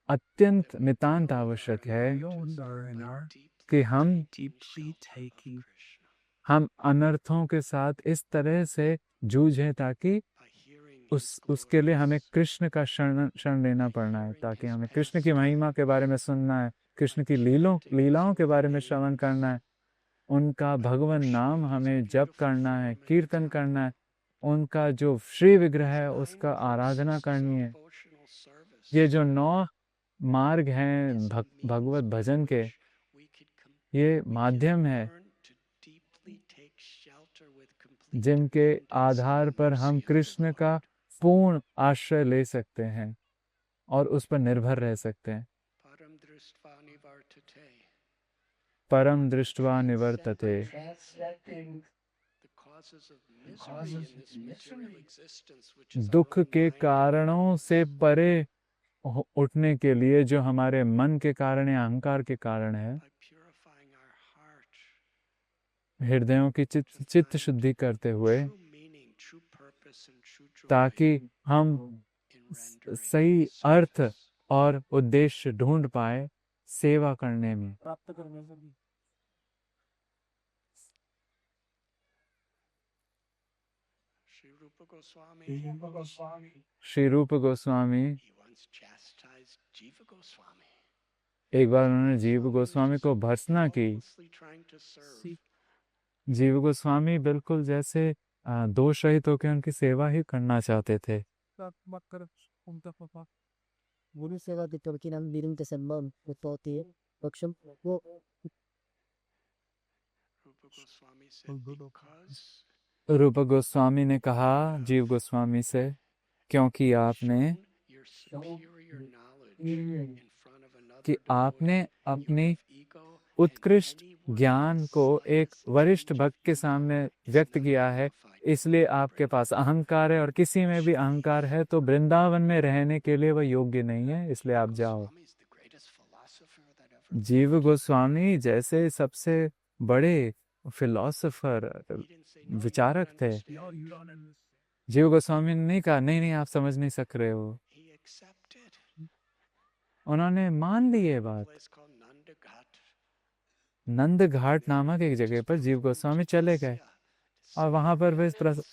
अत्यंत that we नितांत build आवश्यक our है Beyond practice our in by our deeply कि हम taking deeply shelter of taking Krishna, हम अनर्थों के साथ इस तरह से जूझें ताकि by hearing his उसके लिए हमें glories, कृष्ण का शरण लेना by पड़ना है, hearing ताकि his हमें कृष्ण की pastimes, महिमा के बारे में सुनना है, कृष्ण by की chanting his लीलाओं के बारे में holy श्रवण names, करना है, उनका by भगवान worshiping नाम his हमें जप beautiful करना है, form in the कीर्तन करना है, temple. उनका जो श्री विग्रह These है 9 उसका verses आराधना of करनी है। devotional service ये जो 9 मार्ग is हैं a means भगवत by भजन के, which we ये can माध्यम है learn to deeply take shelter with complete जिनके dependence on आधार the पर mercy हम of the कृष्ण का Lord. पूर्ण आश्रय ले सकते हैं और उस पर निर्भर रह सकते हैं। Param drishtva nivartate. परम दृष्ट्वा निवर्तते, transcending The causes of misery causes in this of material misery. existence, which is our दुख own के mind and कारणों से egos, परे उठने के लिए जो हमारे मन के कारण या अहंकार के कारण है, by purifying our heart हृदयों की to चित्त find शुद्धि करते हुए, true meaning, true purpose, and true joy ताकि हम in rendering सही his अर्थ service. और उद्देश्य ढूंढ पाए सेवा करने में। प्राप्त करने से भी Sri Rupa Goswami, Jiva Goswami Shri रूप Goswami, he once chastised Jiva Goswami. एक बार उन्होंने जीव Goswami was गोस्वामी just को भर्त्सना की, faultlessly trying to serve. जीव गोस्वामी बिल्कुल जैसे दोष रहित होकर उनकी सेवा ही करना चाहते थे। Bakar unta papa. Guru Seva di Turkinam birim tesembam utoti baksham wo Rupa Goswami said, because रूप गोस्वामी ने कहा जीव गोस्वामी से, क्योंकि आपने shown your superior knowledge in front of another कि आपने devotee, and अपनी you have ego उत्कृष्ट and any ज्ञान word को एक slights वरिष्ठ change भक्त के in सामने love is व्यक्त not किया है, qualified to इसलिए be आपके Vrindavan. पास अहंकार है और किसी में भी अहंकार है तो वृंदावन में रहने के लिए वह योग्य नहीं है, इसलिए आप जाओ। Goswami is the greatest philosopher that ever जीव lived. गोस्वामी जैसे सबसे बड़े philosopher He didn't say, no, you विचारक don't थे। understand. No, you don't understand. जीव गोस्वामी ने नहीं कहा नहीं नहीं आप समझ नहीं सक रहे हो, He accepted. उन्होंने मान ली ये बात। Place called Nanda Ghat. नंद घाट नामक एक जगह पर जीव गोस्वामी चले गए और वहां पर वे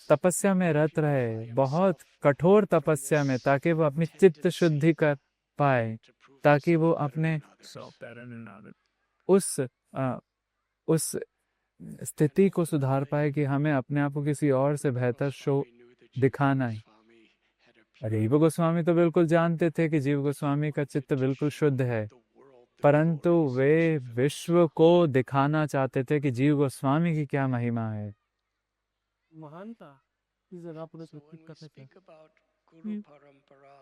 तपस्या में रत रहे, बहुत कठोर तपस्या में, ताकि वो अपनी चित्त शुद्धि कर पाए, ताकि वो अपने Self better than others. उस स्थिति को सुधार पाए कि हमें अपने आप को किसी और से बेहतर शो दिखाना है। जीव गोस्वामी तो बिल्कुल जानते थे कि जीव गोस्वामी का चित्त बिल्कुल शुद्ध है, परंतु वे विश्व को दिखाना चाहते थे कि जीव गोस्वामी की क्या महिमा है। महानता की जगह पर So when we करते थे। speak about Guru Parampara,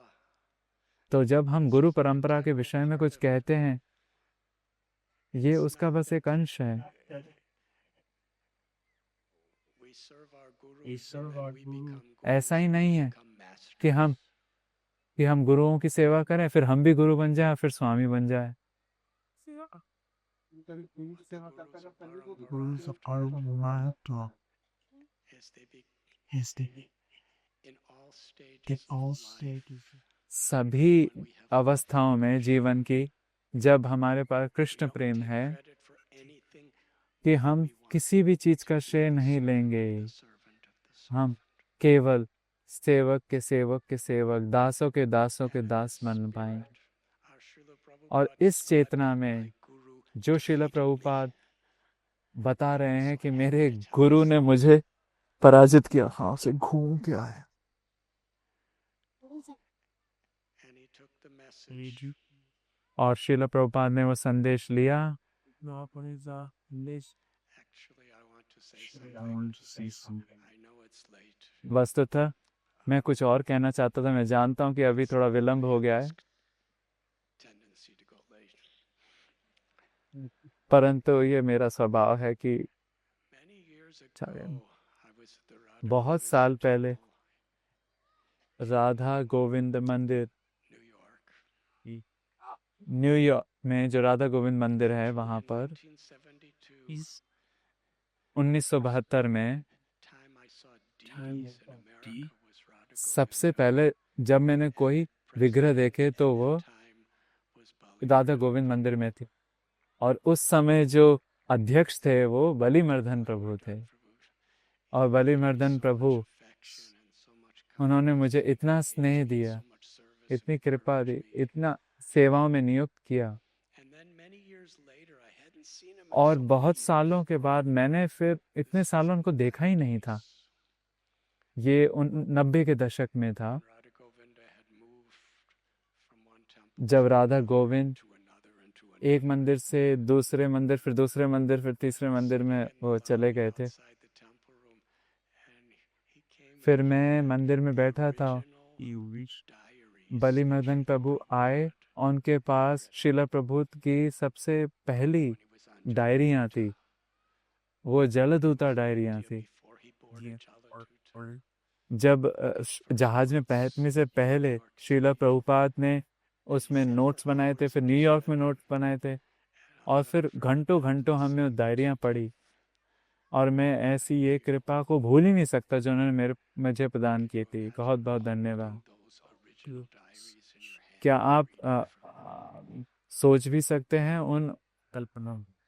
तो जब हम गुरु परंपरा के विषय में कुछ कहते हैं, ये उसका बस एक अंश है। we serve our Guru We serve our and we Guru. become ऐसा ही gurus, नहीं we है become masters. कि हम गुरुओं की सेवा करें, फिर हम भी गुरु बन जाए, फिर स्वामी बन जाए। Gurus of our Mahata Yes, they be is the in all stages in all of life. stages. सभी When we have अवस्थाओं में जीवन की, जब हमारे पास कृष्ण don't प्रेम take है, credit for anything, कि हम we want किसी भी चीज का to be श्रेय the नहीं servant लेंगे, of the servant of the हम servant. केवल सेवक के सेवक के सेवक, दासों के दासों के And in दास this बन पाए। spirit, our Srila और Prabhupada इस said, चेतना "My में guru जो श्रील defeated me." प्रभुपाद बता रहे हैं कि So मेरे he tells गुरु ने मुझे पराजित किया। हाँ से घूम के आए। And he took the message. और श्रील प्रभुपाद ने वो संदेश लिया। No, पर इज़ा लेश Actually, I want to say I something. wanted to say something. I know it's late. वस्तुतः मैं कुछ और कहना चाहता था, मैं जानता हूँ कि अभी थोड़ा विलंब हो गया है, Tendency to go late. परंतु ये मेरा स्वभाव है कि Many years Sorry. ago, I was at the Radha बहुत Govinda साल पहले Temple, राधा गोविंद मंदिर New York. न्यूयॉर्क में जो राधा गोविंद मंदिर है, वहाँ In पर 1972, 1972 में time I saw Time deities in of America D. was Radha सबसे Govinda. पहले जब मैंने कोई विग्रह देखे तो At वो that time was Bali Radha Govind मंदिर में थी, और उस समय जो अध्यक्ष थे वो बलिमर्दन प्रभु थे। और बलिमर्दन प्रभु, उन्होंने मुझे इतना स्नेह दिया, इतनी कृपा दी, इतना सेवाओं में नियुक्त किया। और बहुत सालों के बाद मैंने फिर इतने सालों उनको देखा ही नहीं था। ये 90 के दशक में था, जब राधा गोविंद एक मंदिर से दूसरे मंदिर, फिर दूसरे मंदिर, फिर तीसरे मंदिर में वो चले गए थे। फिर मैं मंदिर में बैठा था, बलिमर्दन प्रभु आए, उनके पास श्रील प्रभु की सबसे पहली डायरियाँ थी, वो जलदूता डायरियाँ थी। जब जहाज में बैठने से पहले श्रील प्रभुपाद ने उसमें नोट्स बनाए थे, फिर न्यूयॉर्क में नोट्स बनाए थे, और फिर घंटों घंटों हमने डायरियाँ पढ़ी। और मैं ऐसी ये कृपा को भूल ही नहीं सकता जो उन्होंने मुझे प्रदान की थी। बहुत बहुत धन्यवाद। क्या आप सोच भी सकते हैं, उन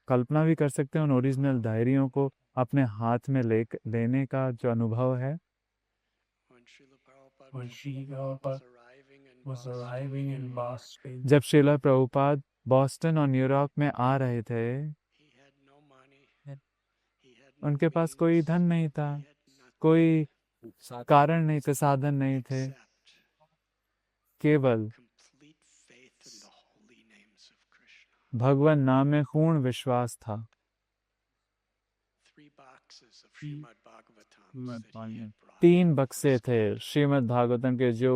कल्पना भी कर सकते हैं उन ओरिजिनल डायरियों को अपने हाथ में लेने का जो अनुभव है। When Srila was arriving in Boston, जब श्रील प्रभुपाद बॉस्टन और न्यूयॉर्क में आ रहे थे, उनके पास कोई धन नहीं था, कोई कारण नहीं थे, साधन नहीं थे, केवल भगवान नाम में पूर्ण विश्वास था। 3 बक्से थे श्रीमद् भागवतम के जो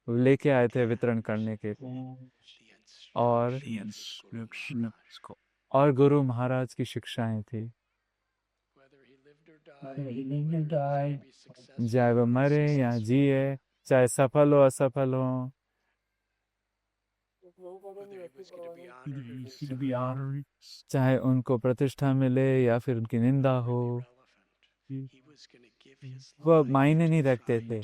लेके आए थे वितरण करने के, और The instructions को गुरु महाराज की शिक्षाएं थी। चाहे वो मरे या जिए, चाहे सफल हो असफल हो, to be honored. चाहे उनको प्रतिष्ठा मिले या फिर उनकी निंदा हो, वो मायने नहीं रखते थे।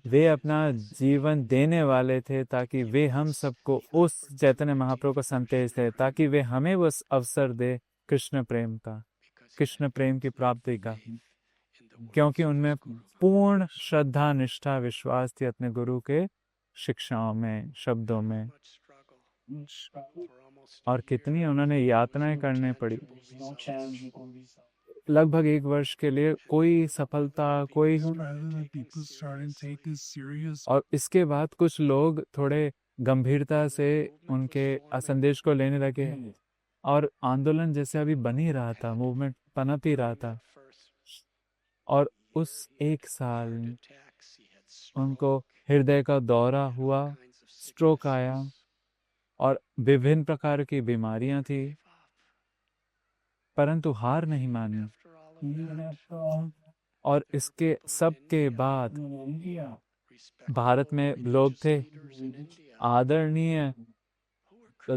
वे अपना जीवन देने वाले थे ताकि वे हम सबको उस चैतन्य महाप्रभु का संदेश दे, ताकि वे हमें वो अवसर दे कृष्ण प्रेम का, कृष्ण प्रेम की प्राप्ति का, क्योंकि उनमें पूर्ण श्रद्धा, निष्ठा, विश्वास थी अपने गुरु के शिक्षाओं में, शब्दों में। और कितनी उन्होंने यातनाएं करने पड़ी। लगभग 1 वर्ष के लिए कोई सफलता, कोई, People started to take this serious. और इसके बाद कुछ लोग थोड़े गंभीरता से उनके संदेश को लेने लगे, और आंदोलन जैसे अभी बन ही रहा था, मूवमेंट पनप ही रहा था। और उस 1 साल उनको हृदय का दौरा हुआ, स्ट्रोक आया, और विभिन्न प्रकार की बीमारियां थी, परंतु हार नहीं मानी। और इसके सब के बाद भारत में लोग थे, आदरणीय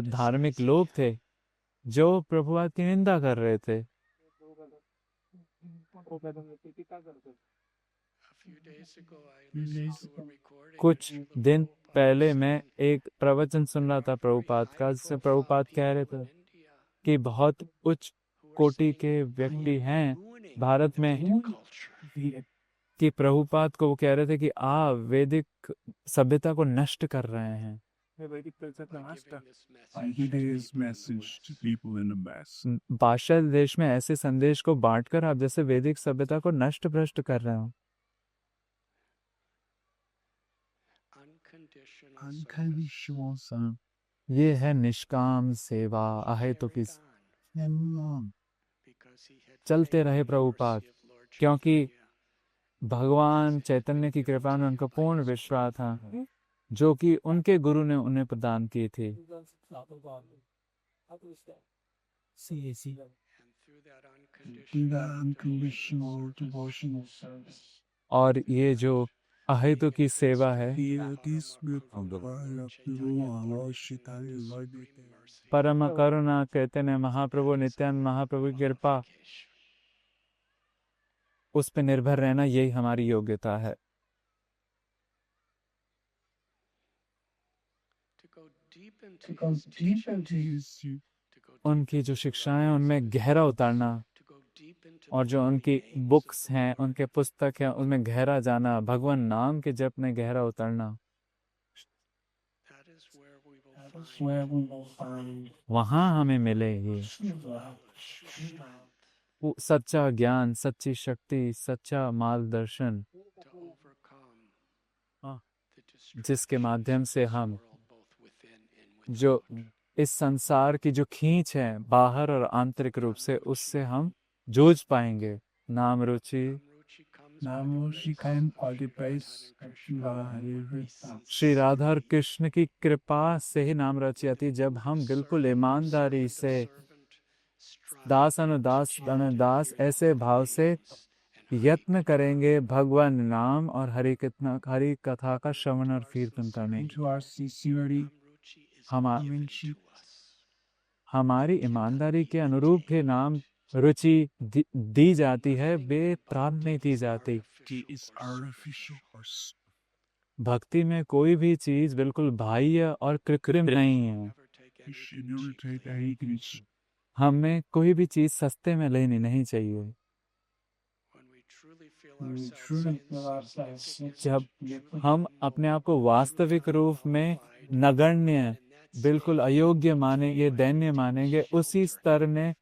धार्मिक लोग थे, जो प्रभुपाद की निंदा कर रहे थे। कुछ दिन पहले मैं एक प्रवचन सुन रहा था प्रभुपाद का, जिससे प्रभुपाद कह रहे थे कि बहुत उच्च कोटि के व्यक्ति हैं भारत में, कि प्रभुपाद को वो कह रहे थे कि आप वैदिक सभ्यता को नष्ट कर रहे हैं। I give this message to people in the West. पाश्चात्य देश में ऐसे संदेश को बांटकर आप जैसे वैदिक सभ्यता को नष्ट भ्रष्ट कर रहे हो। Unconditional son. ये है निष्काम सेवा, अहेतु की। चलते रहे प्रभुपाद, क्योंकि भगवान चैतन्य की कृपा में उनको पूर्ण विश्वास था, जो कि उनके गुरु ने उन्हें प्रदान की थी। Do that unconditional devotional service. और ये जो अहेतु की सेवा है, परम करुणा कहते हैं महाप्रभु नित्यानंद महाप्रभु की कृपा, उस पे निर्भर रहना, यही हमारी योग्यता है। उनकी जो शिक्षाएं, उनमें गहरा उतरना, और जो उनकी बुक्स हैं, उनके पुस्तक हैं, उनमें गहरा जाना, भगवान नाम के जप में गहरा उतरना, वहां हमें मिलेगी वो सच्चा ज्ञान, सच्ची शक्ति, सच्चा मार्गदर्शन, जिसके माध्यम से हम जो इस संसार की जो खींच है बाहर और आंतरिक रूप से, उससे हम जूझ पाएंगे। नाम रुचि श्री राधा और कृष्ण की कृपा से ही नाम रुचि आती। जब हम बिल्कुल ईमानदारी से दास अनुदास अनुदास ऐसे भाव से यत्न करेंगे भगवान नाम और हरि कथा का श्रवण और कीर्तन करने, हमारी ईमानदारी के अनुरूप ही नाम रुचि दी जाती है, वे प्राप्त नहीं की जाती। भक्ति में कोई भी चीज बिल्कुल बाह्य और कृत्रिम नहीं है। हमें कोई भी चीज सस्ते में लेनी नहीं चाहिए। जब हम अपने आप को वास्तविक रूप में नगण्य, बिल्कुल अयोग्य मानेंगे, दैन्य मानेंगे, उसी स्तर में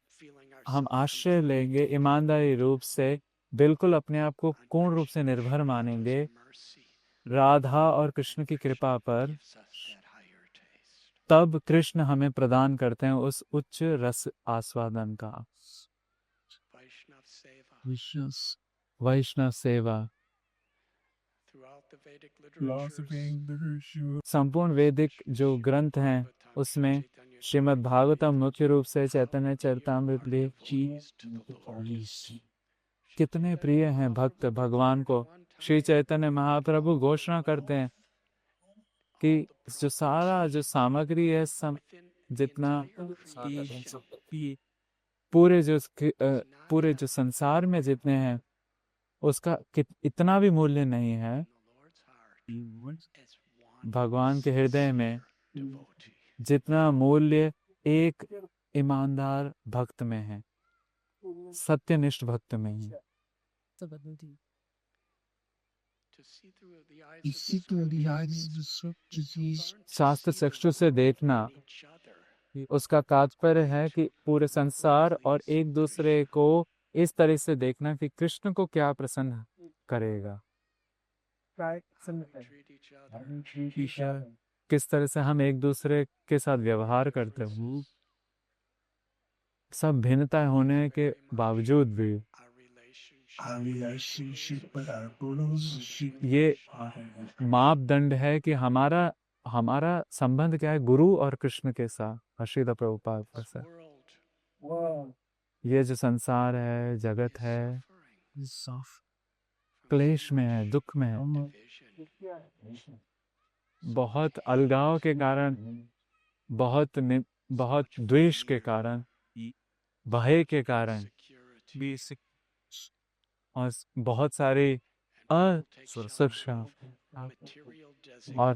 हम आश्रय लेंगे ईमानदारी रूप से, बिल्कुल अपने आप को पूर्ण रूप से निर्भर मानेंगे राधा और कृष्ण की कृपा पर, तब कृष्ण हमें प्रदान करते हैं उस उच्च रस आस्वादन का। वैष्णव सेवा philosophy, literature, संपूर्ण वैदिक जो ग्रंथ हैं उसमें श्रीमद् भागवतम मुख्य रूप से चैतन्य चरितामृत भी कितने प्रिय हैं भक्त भगवान को। श्री चैतन्य महाप्रभु घोषणा करते हैं कि जो सारा जो सामग्री है जितना पूरे जो संसार में जितने हैं उसका इतना भी मूल्य नहीं है भगवान के हृदय में जितना मूल्य एक ईमानदार भक्त में है, सत्यनिष्ठ भक्त में है। you see through the eyes of the scriptures, शास्त्र चक्षु से देखना, उसका तात्पर्य है कि पूरे संसार और एक दूसरे को इस तरह से देखना कि कृष्ण को क्या प्रसन्न करेगा, किस तरह से हम एक दूसरे के साथ व्यवहार करते हैं। सब भिन्नता होने के बावजूद भी our relationship with our gurus, ये मापदंड है कि हमारा संबंध क्या है गुरु और कृष्ण के साथ। श्रील प्रभुपाद के साथ ये जो संसार है, जगत है, क्लेश में है, दुख में है, बहुत अलगाव के कारण, बहुत द्वेष के कारण, भय के कारण और बहुत सारी असुरक्षा और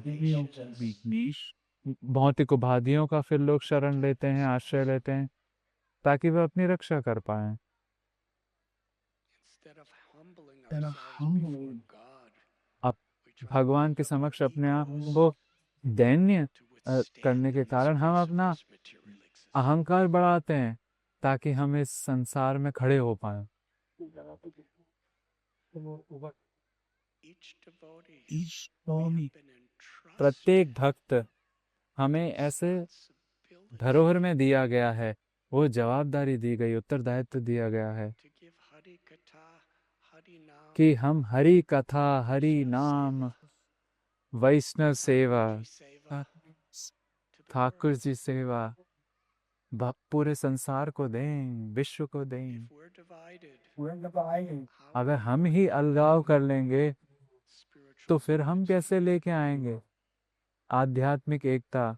भौतिक उपाधियों का फिर लोग शरण लेते हैं, आश्रय लेते हैं ताकि वह अपनी रक्षा कर पाए। अब भगवान के समक्ष अपने आप को दैन्य करने के कारण हम अपना अहंकार बढ़ाते हैं ताकि हम इस संसार में खड़े हो पाए। each devotee प्रत्येक भक्त हमें ऐसे धरोहर में दिया गया है, वो जवाबदारी दी गई, उत्तरदायित्व दिया गया है कि हम हरि कथा, हरि नाम, वैष्णव सेवा, ठाकुर जी सेवा पूरे संसार को दें, विश्व को दें। अगर हम ही अलगाव कर लेंगे तो फिर हम कैसे लेके आएंगे आध्यात्मिक एकता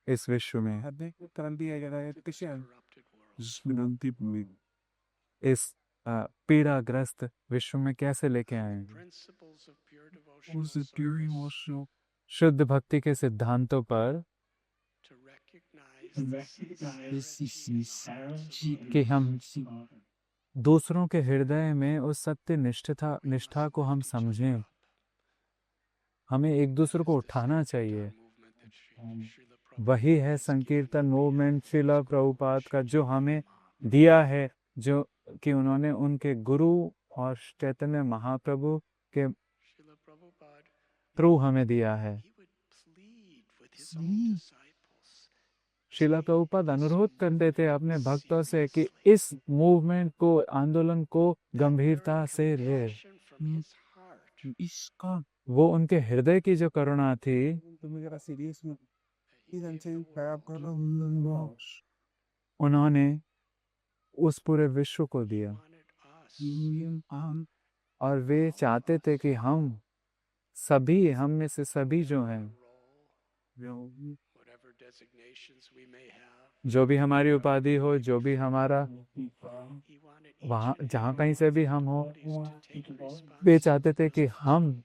इस विश्व में, इस पीड़ाग्रस्त विश्व में कैसे लेके आएंगे। who's the pure emotional शुद्ध भक्ति के सिद्धांतों पर कि हम दूसरों के हृदय में उस सत्य निष्ठा को हम समझें। हमें एक दूसरे को उठाना चाहिए। वही है संकीर्तन मूवमेंट श्रील प्रभुपाद का जो हमें दिया है, जो कि उन्होंने उनके गुरु और चैतन्य महाप्रभु के थ्रू हमें दिया है। श्रील प्रभुपाद अनुरोध करते थे अपने भक्तों से कि इस मूवमेंट को, आंदोलन को गंभीरता से ले। इसका वो उनके हृदय की जो करुणा थी, उन्होंने उस पूरे विश्व को दिया और वे चाहते थे कि हम में से सभी जो हैं, जो भी हमारी उपाधि हो, जो भी हमारा वहाँ जहाँ कहीं से भी हम हो, वे चाहते थे कि हम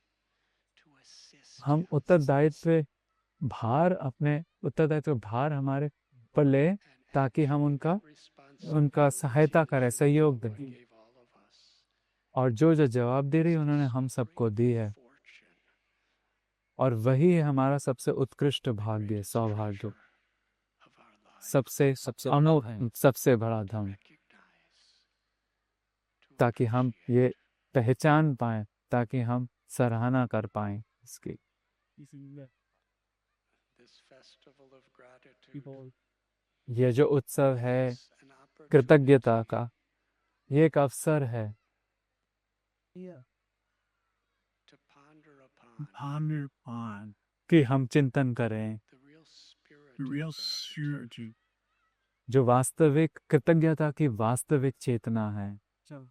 उत्तरदायित्व भार हमारे पर ले ताकि हम उनका सहायता करें, सहयोग दें। और जो जवाब दे रही उन्होंने हम सबको दी है, और वही है हमारा सबसे उत्कृष्ट भाग्य, सौभाग्य, सबसे अनोखा, सबसे बड़ा धन। ताकि हम ये पहचान पाएं, ताकि हम सराहना कर पाएं इसकी। This festival of gratitude people ये जो उत्सव है is an कृतज्ञता opportunity का, ये एक अवसर है here to ponder upon Ponder upon कि हम चिंतन करें the real spirit the of real gratitude. spirit जो वास्तविक कृतज्ञता की वास्तविक चेतना है। चल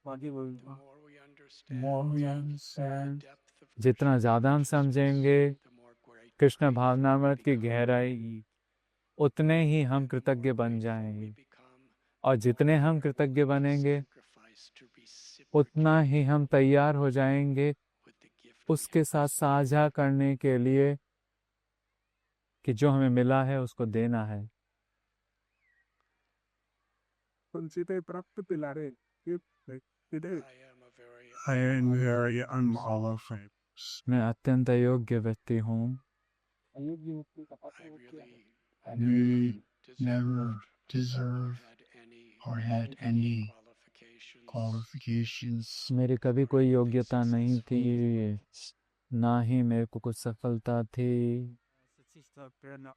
आगे बोल The more we understand more we the understand depth of जितना Krishna ज़्यादा हम consciousness, समझेंगे the more grateful Krishna we भावनामृत की become. गहराई, उतने ही हम And the more कृतज्ञ बन grateful we जाएंगे, become, और the जितने more हम we are कृतज्ञ willing to बनेंगे sacrifice to उतना reciprocate ही हम तैयार हो जाएंगे with the gift we उसके have साथ received. साझा करने के लिए कि जो हमें मिला है उसको देना है। consider प्राप्त पिलारे today I am a very I am very unqualified. मैं अत्यंत अयोग्य व्यक्ति हूँ। अयोग्य व्यक्ति का I पता हो क्या है? really We never deserve had any or had any qualifications. qualifications. मेरी कभी कोई योग्यता नहीं थी, ना ही मेरे को कुछ सफलता थी। Sister Perna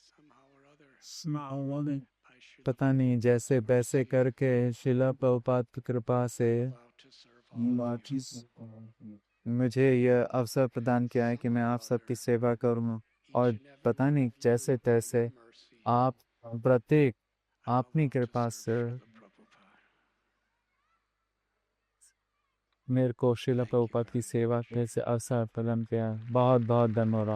Somehow or other, Smile on it. I should पता नहीं जैसे बैसे करके शिला प्रभुपाद की कृपा से allow to serve all of you. मुझे यह अवसर प्रदान किया है कि मैं आप सबकी सेवा करूं, और Each and every पता one नहीं of you जैसे by तैसे your mercy, आप प्रत्येक I अपनी allow to कृपा serve से Srila Prabhupada. मेरे को शिला Thank you प्रभुपाद की very सेवा much. के से अवसर प्रदान किया। बहुत बहुत धन्यवाद।